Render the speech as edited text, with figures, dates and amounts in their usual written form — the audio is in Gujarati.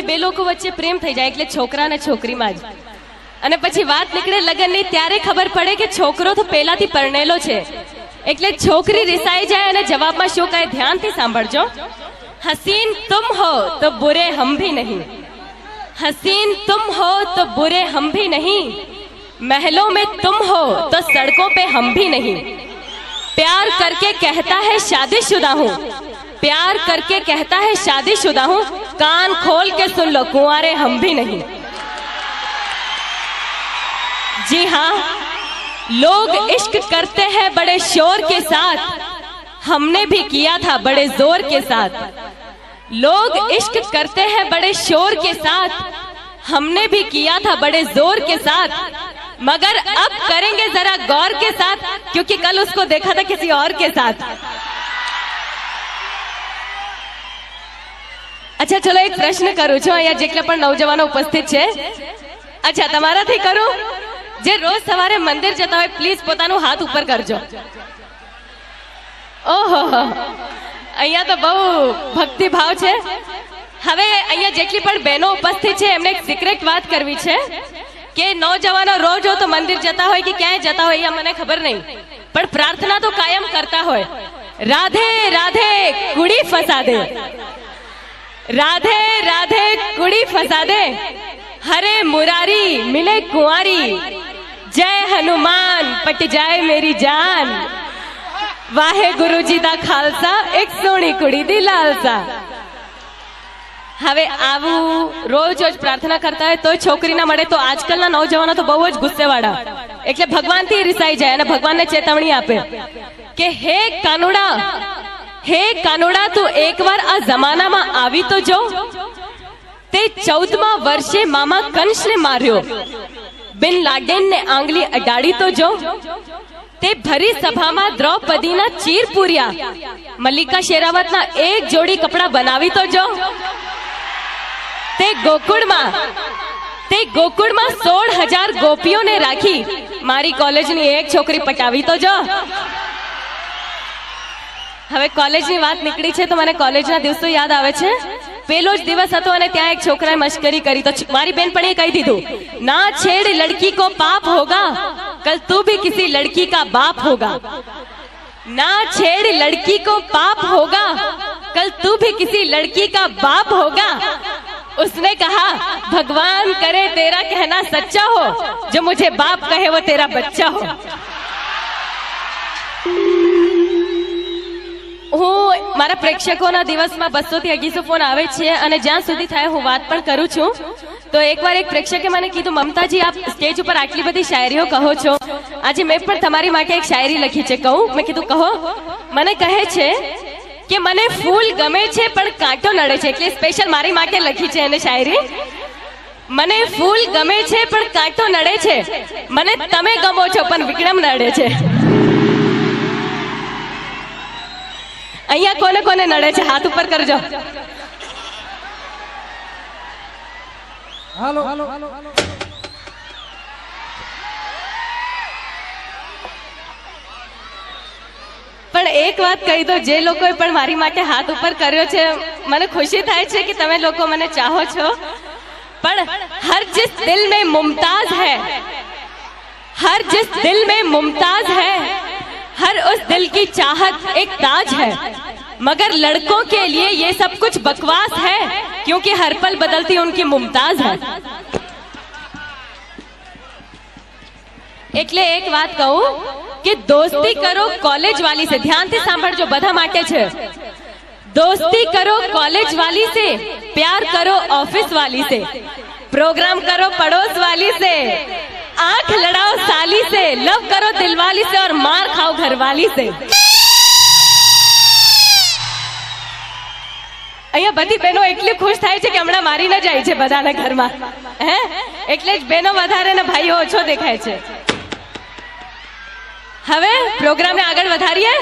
બે લોકો વચ્ચે પ્રેમ થઈ જાય એટલે છોકરા અને છોકરીમાં જ, અને પછી વાત નીકળે લગ્નની ત્યારે ખબર પડે કે છોકરો તો પહેલાથી પરણેલો છે, એટલે છોકરી રિસાઈ જાય અને જવાબમાં શું કહે ધ્યાનથી સાંભળજો. હસીન તુમ હો તો બુરે હમ ભી નહીં, हसीन तुम हो तो बुरे हम भी नहीं, महलों में तुम हो तो सड़कों पे हम भी नहीं, प्यार करके कहता है शादीशुदा हूँ, प्यार करके कहता है शादीशुदा हूँ, कान खोल के सुन लो कुंवारे हम भी नहीं. जी हाँ, लोग इश्क करते हैं बड़े शोर के साथ, हमने भी किया था बड़े जोर के साथ. लोग इश्क करते हैं बड़े शोर के साथ, हमने भी किया था बड़े जोर के साथ, मगर अब करेंगे जरा गौर के साथ, क्योंकि कल उसको देखा था किसी और के साथ. अच्छा चलो एक प्रश्न करूं છું, અહીંયા જેટલા પણ નવજવાનો ઉપસ્થિત છે, અચ્છા તમારાથી કરું, જે રોજ સવારે મંદિર જતા હોય પ્લીઝ પોતાનું હાથ ઉપર કરજો. ઓહો, અહીંયા તો બહુ ભક્તિ ભાવ છે. હવે અહીંયા જેટલી પણ બહેનો ઉપસ્થિત છે એમને એક સિક્રેટ વાત કરવી છે કે નौजवानो રોજ તો મંદિર જતા હોય કે ક્યાંય જતા હોય એ મને ખબર નહીં, પણ પ્રાર્થના તો કાયમ કરતા હોય. રાધે રાધે કુડી ફસા દે, રાધે રાધે કુડી ફસા દે, હરે મુરારી મિલે કુંવારી, જય હનુમાન પટ જાય મેરી જાન, વાહે ગુરુજી દા ખાલસા, એક સોની કુડી દી લાલસા. હવે આવું રોજ રોજ પ્રાર્થના કરતા હોય તો છોકરી ના મળે તો આજકાલના નौजवानो તો બહુ જ ગુસ્સેવાળા, એટલે ભગવાનથી રિસાઈ જાય અને ભગવાનને ચેતવણી આપે કે હે કાનુડા તું એકવાર આ જમાનામાં આવી તો જો, તે 14મા વર્ષે મામા કંસને માર્યો, બિન લાડેનને આંગળી અડાડી તો જો, તે ભરી સભામાં દ્રૌપદીના ચીર પૂર્યા, મલ્લિકા શેરાવતના એક જોડી કપડા બનાવી તો જો, તે ગોકુળમાં 16,000 ગોપીઓને રાખી મારી કોલેજની એક છોકરી પટાવી તો જો. હવે કોલેજની વાત નીકળી છે તો મને કોલેજના દિવસો યાદ આવે છે. પેલો જ દિવસ હતો અને ત્યાં એક છોકરાએ મશ્કરી કરી તો મારી બેનપણીએ કહી દીધું, ના છેડ લડકી કો પાપ હોગા, कल तू भी किसी लड़की का बाप होगा, ना छेड़ लड़की को पाप होगा, कल तू भी किसी लड़की का बाप होगा. उसने कहा भगवान करे तेरा कहना सच्चा हो, जो मुझे बाप कहे वो तेरा बच्चा हो. હું મારા પ્રેક્ષકોના દિવસમાં 200 થી 250 ફોન આવે છે અને જ્યાં સુધી થાય હું વાત પણ કરું છું. તો એકવાર એક પ્રેક્ષકે મને કીધું, મમતાજી આપ સ્ટેજ ઉપર આટલી બધી શાયરીઓ કહો છો, આજે મેં પણ તમારી માટે એક શાયરી લખી છે, કહું? મેં કીધું કહો. મને કહે છે કે મને ફૂલ ગમે છે પણ કાંટો નડે છે, એટલે સ્પેશિયલ મારી માટે લખી છે એને શાયરી. મને ફૂલ ગમે છે પણ કાંટો નડે છે, મને તમે ગમો છો પણ વિક્રમ નડે છે. અહીંયા કોને કોને નડે છે હાથ ઉપર કરજો. હાલો. પણ એક વાત કહી દો, જે લોકોએ પણ મારી માટે હાથ ઉપર કર્યો છે મને ખુશી થાય છે કે તમે લોકો મને ચાહો છો, પણ હર जिस दिल में मुमताज है, हर जिस दिल में मुमताज है, हर उस दिल की चाहत एक ताज है, मगर लड़कों के लिए ये सब कुछ बकवास है, क्योंकि हर पल बदलती उनकी मुमताज है. એટલે એક વાત કહું કે દોસ્તી કરો કોલેજ વાલી से, ધ્યાનથી સાંભળજો, બધા માટે છે. दोस्ती करो कॉलेज वाली से, प्यार करो ऑफिस वाली से, प्रोग्राम करो पड़ोस वाली से, आंख लड़ाओ साली से, लव करो दिलवाली से और मार खाओ घरवाली से. અહીંયા બધી બહેનો એટલી ખુશ થાય છે કે હમણાં મારી ન જાય છે બધાના ઘરમાં, હે એટલે જ બહેનો વધારે ને ભાઈઓ ઓછો દેખાય છે. હવે પ્રોગ્રામને આગળ વધારીએ.